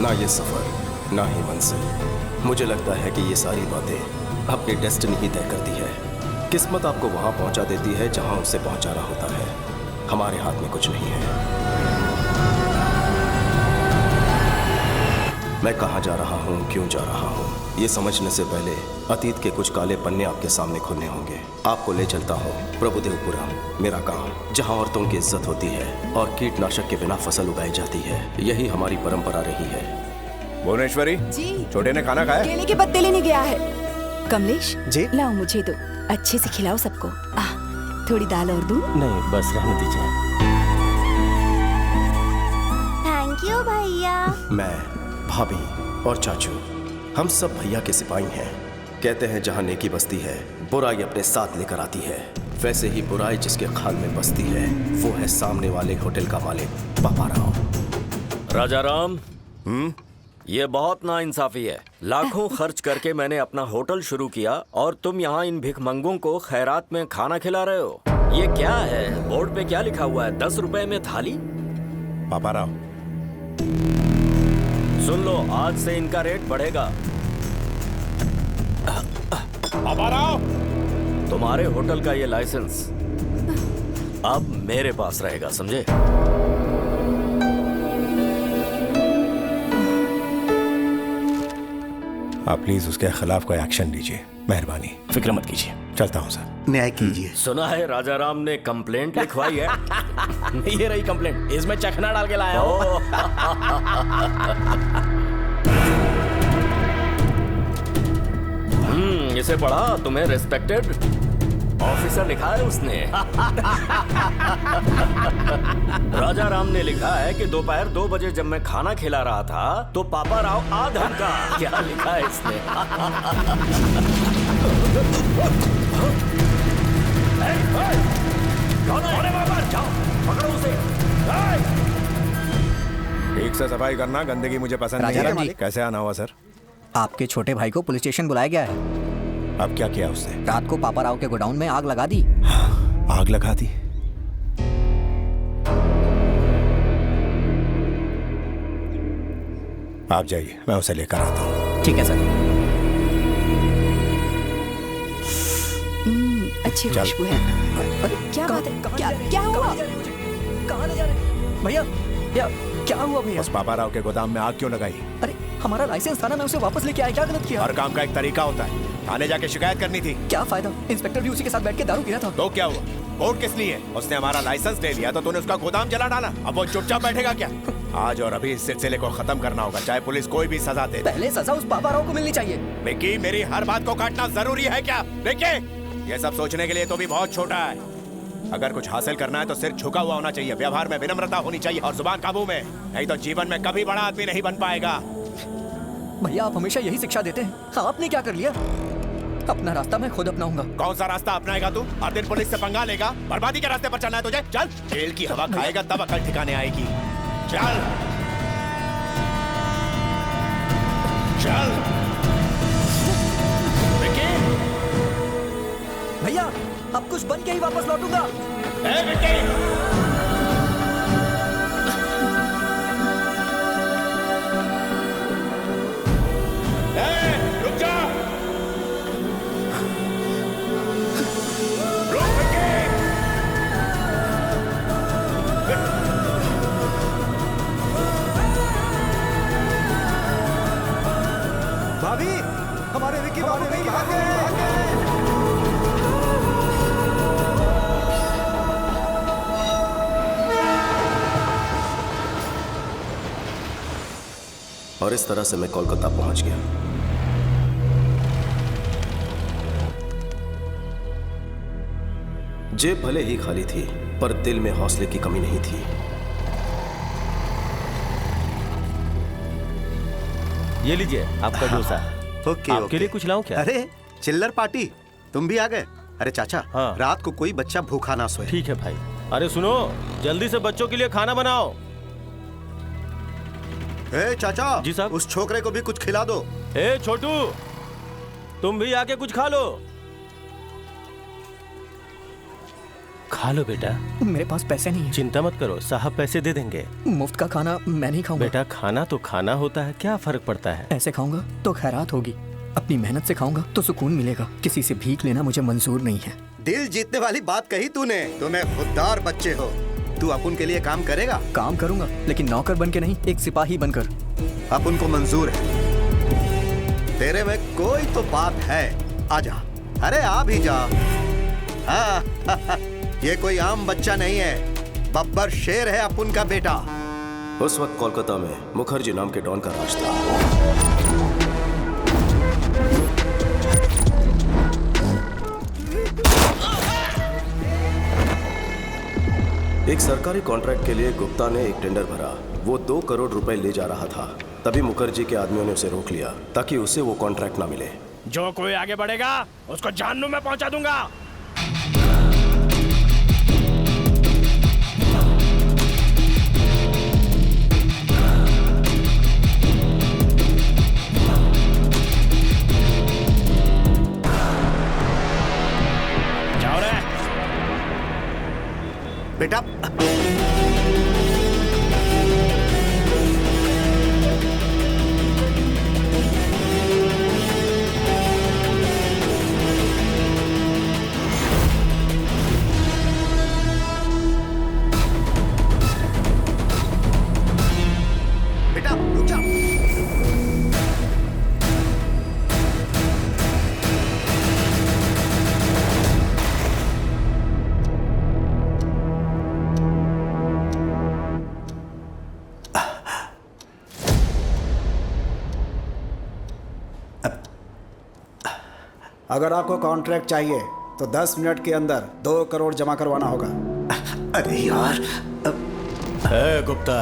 ना ये सफर, ना ही मंजिल। मुझे लगता है कि ये सारी बातें अपनी डेस्टिनी ही तय करती है। किस्मत आपको वहां पहुंचा देती है जहां उसे पहुंचाना होता है। हमारे हाथ में कुछ नहीं है। मैं कहां जा रहा हूं, क्यों जा रहा हूं, ये समझने से पहले अतीत के कुछ काले पन्ने आपके सामने खुलने होंगे। आपको ले चलता हूं प्रभुदेवपुरम, मेरा गांव, जहां औरतों की इज्जत होती है और कीटनाशक के बिना फसल उगाई जाती है। यही हमारी परंपरा रही है। भुवनेश्वरी जी। छोटे ने खाना खाया? केले के पत्ते लेने गया है। कमलेश जी? लाओ मुझे दो, अच्छे से खिलाओ सबको। थोड़ी दाल और दूं? नहीं, बस रहने दीजिए। थैंक यू भैया। मैं, भाभी और चाचू, हम सब भैया के सिपाही हैं। कहते हैं जहां नेकी बसती है, बुराई अपने साथ लेकर आती है। वैसे ही बुराई जिसके खाल में बसती है, वो है सामने वाले होटल का मालिक पापा राव। राजा राम, ये बहुत नाइंसाफी है। लाखों खर्च करके मैंने अपना होटल शुरू किया और तुम यहाँ इन भिखमंगों को खैरात में खाना खिला रहे हो। ये क्या है? बोर्ड पे क्या लिखा हुआ है? 10 रुपए में थाली? पापा राव, सुन लो, आज से इनका रेट बढ़ेगा। पापा राव, तुम्हारे होटल का ये लाइसेंस अब मेरे पास रहेगा, समझे? आप प्लीज उसके खिलाफ कोई एक्शन लीजिए, मेहरबानी। फिक्र मत कीजिए, चलता हूँ सर। न्याय कीजिए। सुना है राजा राम ने कंप्लेंट लिखवाई है। ये रही कंप्लेंट, इसमें चखना डाल के लाया हूँ। इसे पढ़ा, तुम्हें रेस्पेक्टेड ऑफिसर लिखा है उसने। राजा राम ने लिखा है कि दोपहर 2 बजे जब मैं खाना खिला रहा था तो पापा राव आ धमका। क्या लिखा है इसने? जाओ पकड़ो उसे। ठीक से सफाई करना, गंदगी मुझे पसंद नहीं राजा राम है। जी। कैसे आना हुआ सर? आपके छोटे भाई को पुलिस स्टेशन बुलाया गया है। अब क्या किया उसने? रात को पापा राव के गोडाउन में आग लगा दी। आग लगा दी? आप जाइए, मैं उसे लेकर आता हूँ। ठीक है सर। अच्छी चल। खुशबू है। क्या बात है? क्या हुआ? कहाँ ले जा रहे भैया? क्या हुआ भैया? उस पापा राव के गोदाम में आग क्यों लगाई? अरे हमारा लाइसेंस था ना, मैं उसे वापस लेके आया। क्या गलत किया? हर काम का एक तरीका होता है। थाने जाके शिकायत करनी थी। क्या फायदा? इंस्पेक्टर भी उसी के साथ बैठ के दारू पी रहा था। तो क्या हुआ? कोर्ट किस लिए? उसने हमारा लाइसेंस ले लिया तो तूने उसका गोदाम जला डाला। अब वो चुपचाप बैठेगा क्या? आज और अभी इस सिलसिले को खत्म करना होगा, चाहे पुलिस कोई भी सजा दे। पहले सजा उस पापा राव को मिलनी चाहिए। विक्की, मेरी हर बात को काटना जरूरी है क्या? विक्की, ये सब सोचने के लिए तो भी बहुत छोटा है। अगर कुछ हासिल करना है तो सिर झुका हुआ होना चाहिए, व्यवहार में विनम्रता होनी चाहिए और जुबान काबू में, नहीं तो जीवन में कभी बड़ा आदमी नहीं बन पाएगा। भैया आप हमेशा यही शिक्षा देते हैं। आपने क्या कर लिया? अपना रास्ता मैं खुद अपनाऊंगा। कौन सा रास्ता अपनाएगा तू? हर दिन पुलिस से पंगा लेगा? बर्बादी के रास्ते पर चलना है तुझे? चल, जेल की हवा खाएगा तब अकल ठिकाने आएगी। चल चल। विक्की, भैया अब कुछ बन के ही वापस लौटूंगा। ए विक्की, रुक जा। रुक विक्की। भाभी, हमारे विक्की भाभी भागे। और इस तरह से मैं कोलकाता पहुंच गया। जेब भले ही खाली थी, पर दिल में हौसले की कमी नहीं थी। ये लीजिए आपका डोसा। ओके, आपके लिए कुछ लाऊं क्या? अरे चिल्लर पार्टी, तुम भी आ गए? अरे चाचा, हाँ। रात को कोई बच्चा भूखा ना सोए। ठीक है भाई। अरे सुनो, जल्दी से बच्चों के लिए खाना बनाओ। ए चाचा जी साहब। उस छोकरे को भी कुछ खिला दो। ए छोटू, तुम भी आके कुछ खा लो। खा लो बेटा। मेरे पास पैसे नहीं चिंता मत करो, साहब पैसे दे देंगे। है। मुफ्त का खाना मैं नहीं खाऊंगा। बेटा खाना तो खाना होता है, क्या फर्क पड़ता है। ऐसे खाऊंगा तो खैरात होगी, अपनी मेहनत से खाऊंगा तो सुकून मिलेगा। किसी से भीख लेना मुझे मंजूर नहीं है। दिल जीतने वाली बात कही तूने। तुम्हें खुददार बच्चे हो। तू अपुन के लिए काम करेगा? काम करूंगा, लेकिन नौकर बन के नहीं, एक सिपाही बनकर। अपुन को मंजूर है। तेरे में कोई तो बात है। आजा, अरे आ भी जा। हाँ, ये कोई आम बच्चा नहीं है, बब्बर शेर है अपुन का बेटा। उस वक्त कोलकाता में मुखर्जी नाम के डॉन का राज था। एक सरकारी कॉन्ट्रैक्ट के लिए गुप्ता ने एक टेंडर भरा। वो 2 करोड़ रुपए ले जा रहा था। तभी मुखर्जी के आदमियों ने उसे रोक लिया ताकि उसे वो कॉन्ट्रैक्ट ना मिले। जो कोई आगे बढ़ेगा उसको जहन्नुम में पहुंचा दूंगा। जाओ रे बेटा, बेटा रुक जा। अगर आपको कॉन्ट्रैक्ट चाहिए तो 10 मिनट के अंदर 2 करोड़ जमा करवाना होगा। अरे यार, गुप्ता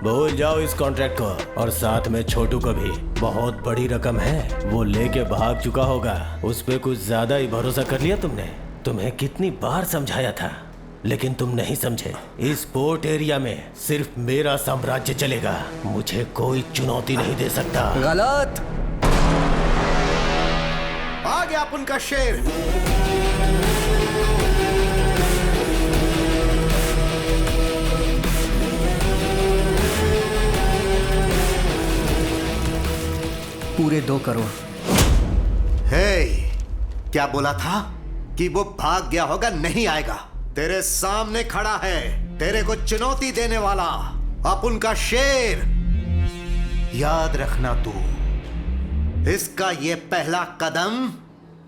भूल जाओ इस कॉन्ट्रैक्ट को, और साथ में छोटू को भी। बहुत बड़ी रकम है, वो लेके भाग चुका होगा। उस पे कुछ ज्यादा ही भरोसा कर लिया तुमने। तुम्हें कितनी बार समझाया था, लेकिन तुम नहीं समझे। इस पोर्ट एरिया में सिर्फ मेरा साम्राज्य चलेगा, मुझे कोई चुनौती नहीं दे सकता। गलत। आ गया अपुन का शेर। पूरे 2 करोड़। हे, क्या बोला था कि वो भाग गया होगा? नहीं आएगा। तेरे सामने खड़ा है, तेरे को चुनौती देने वाला अपुन का शेर। याद रखना तू, इसका ये पहला कदम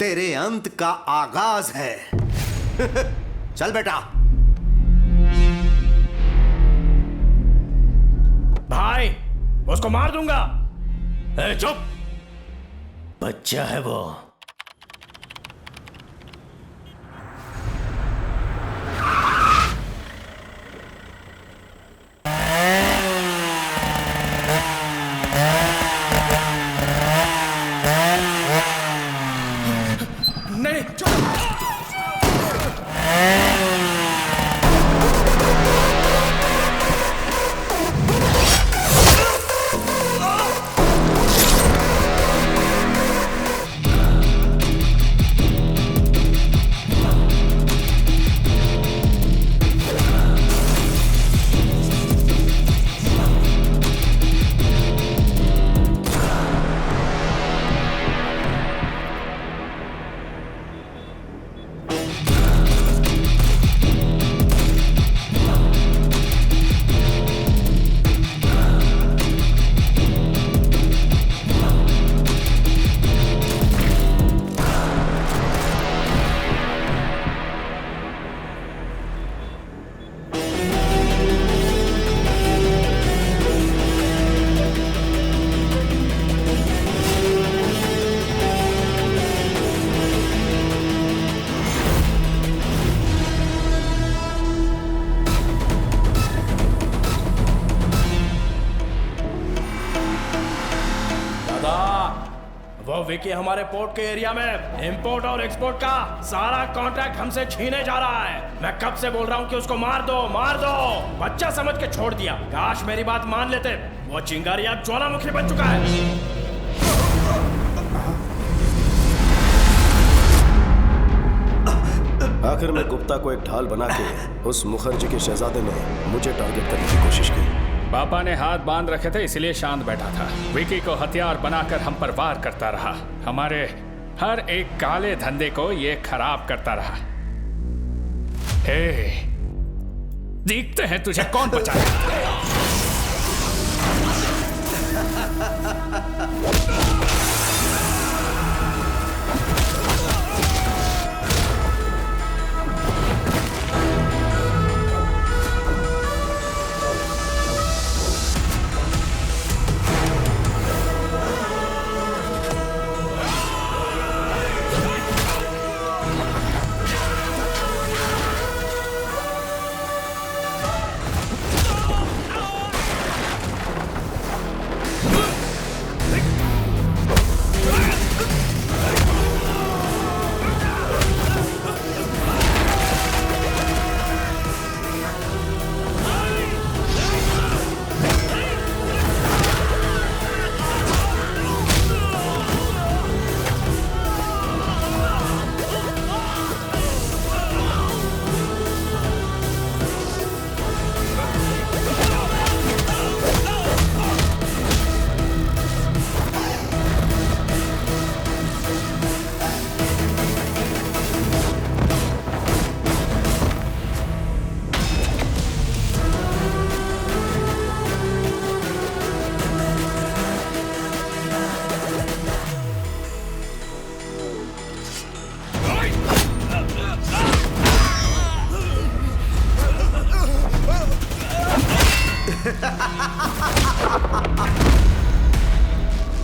तेरे अंत का आगाज है। चल बेटा। भाई उसको मार दूंगा। चुप। बच्चा है वो। नहीं, वो विकी हमारे पोर्ट के एरिया में इंपोर्ट और एक्सपोर्ट का सारा कॉन्ट्रैक्ट हमसे छीने जा रहा है। मैं कब से बोल रहा हूँ कि उसको मार दो, मार दो। बच्चा समझ के छोड़ दिया। काश मेरी बात मान लेते। वो चिंगारी अब ज्वालामुखी बन चुका है। आखिर में गुप्ता को एक ढाल बना के उस मुखर्जी के शहजादे ने मुझे टारगेट करने की कोशिश की। पापा ने हाथ बांध रखे थे इसलिए शांत बैठा था। विकी को हथियार बनाकर हम पर वार करता रहा। हमारे हर एक काले धंधे को ये खराब करता रहा। हे, देखते हैं तुझे कौन बचाएगा।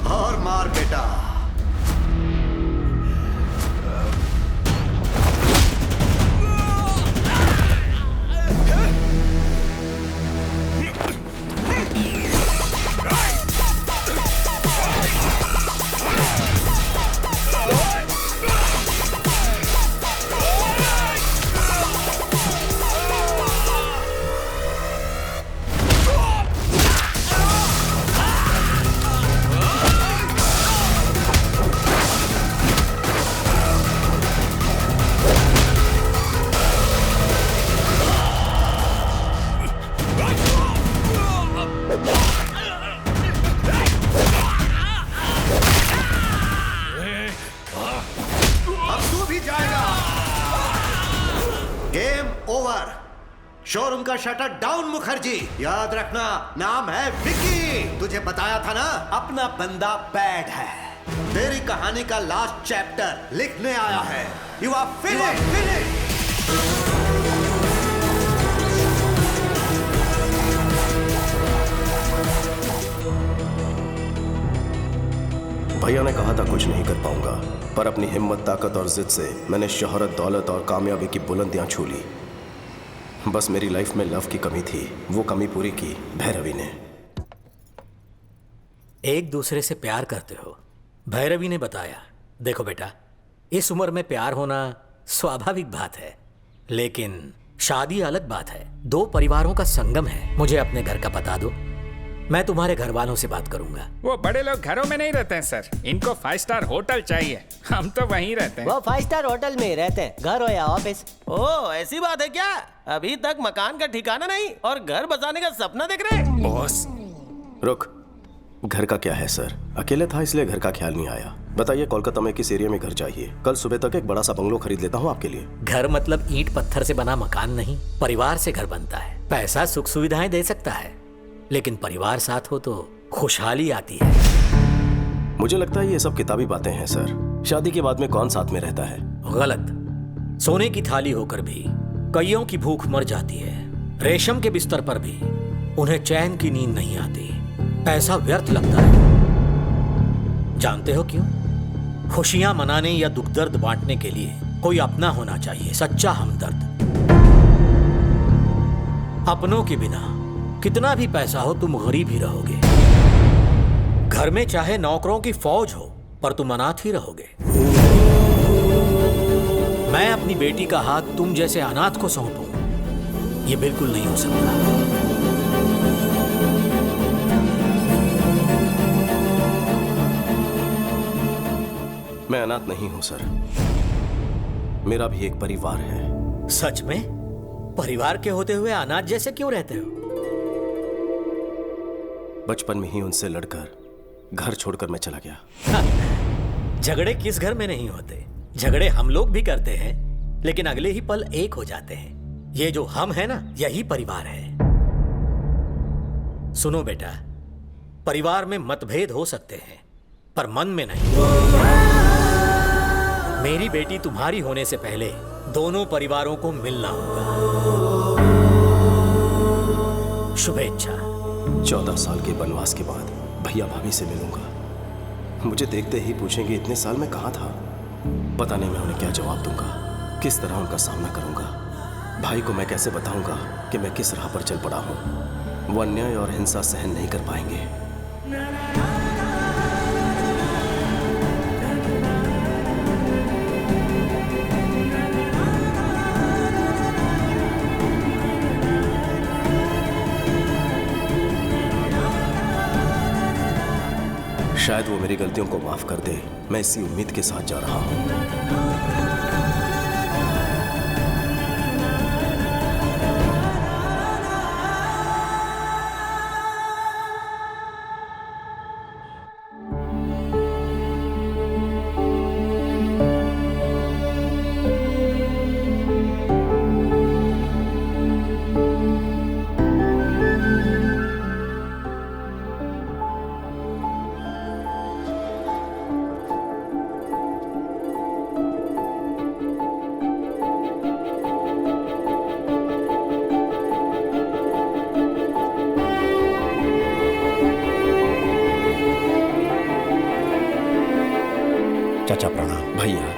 और मार बेटा। शोरूम का शटर डाउन मुखर्जी। याद रखना नाम है विकी। तुझे बताया था ना अपना बंदा बैड है। तेरी कहानी का लास्ट चैप्टर लिखने आया है। You are finished. भैया ने कहा था कुछ नहीं कर पाऊंगा, पर अपनी हिम्मत, ताकत और जिद से मैंने शोहरत, दौलत और कामयाबी की बुलंदियां छू ली। बस मेरी लाइफ में लव की कमी थी, वो कमी पूरी की भैरवी ने। एक दूसरे से प्यार करते हो, भैरवी ने बताया। देखो बेटा, इस उम्र में प्यार होना स्वाभाविक बात है, लेकिन शादी अलग बात है। दो परिवारों का संगम है। मुझे अपने घर का पता दो, मैं तुम्हारे घर वालों से बात करूंगा। वो बड़े लोग घरों में नहीं रहते हैं सर, इनको 5 स्टार होटल चाहिए। हम तो वहीं रहते हैं। वो 5 स्टार होटल में ही रहते हैं, घर हो या ऑफिस। ओह, ऐसी बात है क्या? अभी तक मकान का ठिकाना नहीं और घर बसाने का सपना देख रहे हैं? बॉस रुक, घर का क्या है सर, अकेले था इसलिए घर का ख्याल नहीं आया। बताइए कोलकाता में किस एरिया में घर चाहिए? कल सुबह तक एक बड़ा सा बंगलो खरीद लेता हूँ आपके लिए। घर मतलब ईंट पत्थर से बना मकान नहीं, परिवार से घर बनता है। पैसा सुख सुविधाएं दे सकता है, लेकिन परिवार साथ हो तो खुशहाली आती है। मुझे लगता है ये सब किताबी बातें हैं सर। शादी के बाद में कौन साथ में रहता है? गलत। सोने की थाली होकर भी कईयों की भूख मर जाती है। रेशम के बिस्तर पर भी उन्हें चैन की नींद नहीं आती। पैसा व्यर्थ लगता है। जानते हो क्यों? खुशियां मनाने या दुख दर्द बांटने के लिए कोई अपना होना चाहिए, सच्चा हमदर्द। अपनों के बिना कितना भी पैसा हो तुम गरीब ही रहोगे। घर में चाहे नौकरों की फौज हो, पर तुम अनाथ ही रहोगे। मैं अपनी बेटी का हाथ तुम जैसे अनाथ को सौंपूं, यह बिल्कुल नहीं हो सकता। मैं अनाथ नहीं हूं सर, मेरा भी एक परिवार है। सच में? परिवार के होते हुए अनाथ जैसे क्यों रहते हो? बचपन में ही उनसे लड़कर घर छोड़कर मैं चला गया। झगड़े किस घर में नहीं होते? झगड़े हम लोग भी करते हैं, लेकिन अगले ही पल एक हो जाते हैं। ये जो हम है ना, यही परिवार है। सुनो बेटा, परिवार में मतभेद हो सकते हैं, पर मन में नहीं। मेरी बेटी तुम्हारी होने से पहले दोनों परिवारों को मिलना होगा। शुभेच्छा। 14 साल के वनवास के बाद भैया भाभी से मिलूंगा। मुझे देखते ही पूछेंगे इतने साल में कहाँ था। पता नहीं मैं उन्हें क्या जवाब दूंगा, किस तरह उनका सामना करूंगा। भाई को मैं कैसे बताऊंगा कि मैं किस राह पर चल पड़ा हूं। वो अन्याय और हिंसा सहन नहीं कर पाएंगे। शायद वो मेरी गलतियों को माफ कर दे। मैं इसी उम्मीद के साथ जा रहा हूं। चाचा प्रणाम। भैया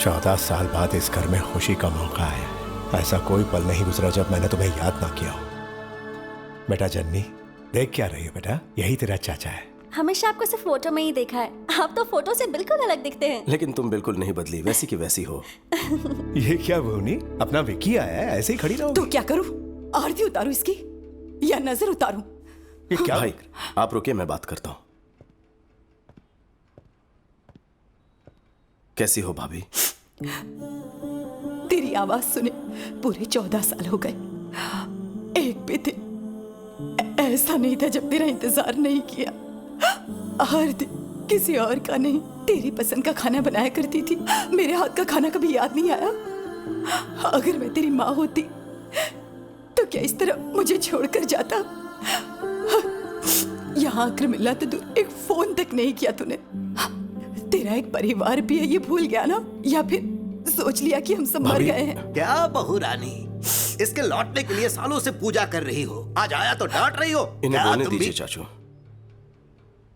चौदह साल बाद इस घर में खुशी का मौका है। ऐसा कोई पल नहीं गुजरा जब मैंने तुम्हें याद ना किया हो। बेटा जन्नी, देख क्या रही हो बेटा? यही तेरा चाचा है। हमेशा आपको सिर्फ फोटो में ही देखा है। आप तो फोटो से बिल्कुल अलग दिखते हैं। लेकिन तुम बिल्कुल नहीं बदली, वैसी की वैसी हो। ये क्या भूनी, अपना विकी आया है, ऐसे ही खड़ी रहो। तो क्या करूं? आरती उतारूं इसकी या नजर उतारूं? ये क्या? भाई आप रुकिए, मैं बात करता हूं। कैसी हो भाभी? तेरी आवाज सुने पूरे 14 साल हो गए। एक भी दिन ऐसा नहीं था जब तेरा इंतजार नहीं किया। हर दिन किसी और का नहीं, तेरी पसंद का खाना बनाया करती थी। मेरे हाथ का खाना कभी याद नहीं आया? अगर मैं तेरी माँ होती तो क्या इस तरह मुझे छोड़कर जाता? यहाँ आकर मिला तो दूर, एक फोन तक नहीं किया तूने। तेरा एक परिवार भी है, ये भूल गया ना? या फिर सोच लिया कि हम सब मर गए हैं? क्या बहू रानी, इसके लौटने के लिए सालों से पूजा कर रही हो, आज आया तो डांट रही हो? इन्हें बोलने दीजिए चाचू।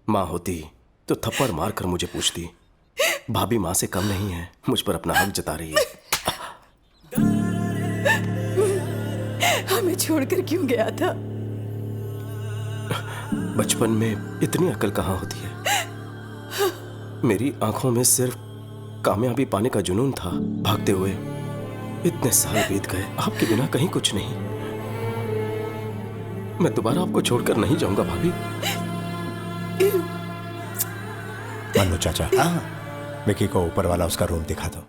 माँ होती तो थप्पड़ मारकर मुझे पूछती। भाभी माँ से कम नहीं है, मुझ पर अपना हक जता रही है। हमें हमें छोड़कर क्यों गया था? बचपन में इतनी अकल कहाँ होती है। मेरी आंखों में सिर्फ कामयाबी पाने का जुनून था। भागते हुए इतने साल बीत गए, आपके बिना कहीं कुछ नहीं। मैं दोबारा आपको छोड़कर नहीं जाऊंगा भाभी। मन्नू चाचा, विकी को ऊपर वाला उसका रूम दिखा दो।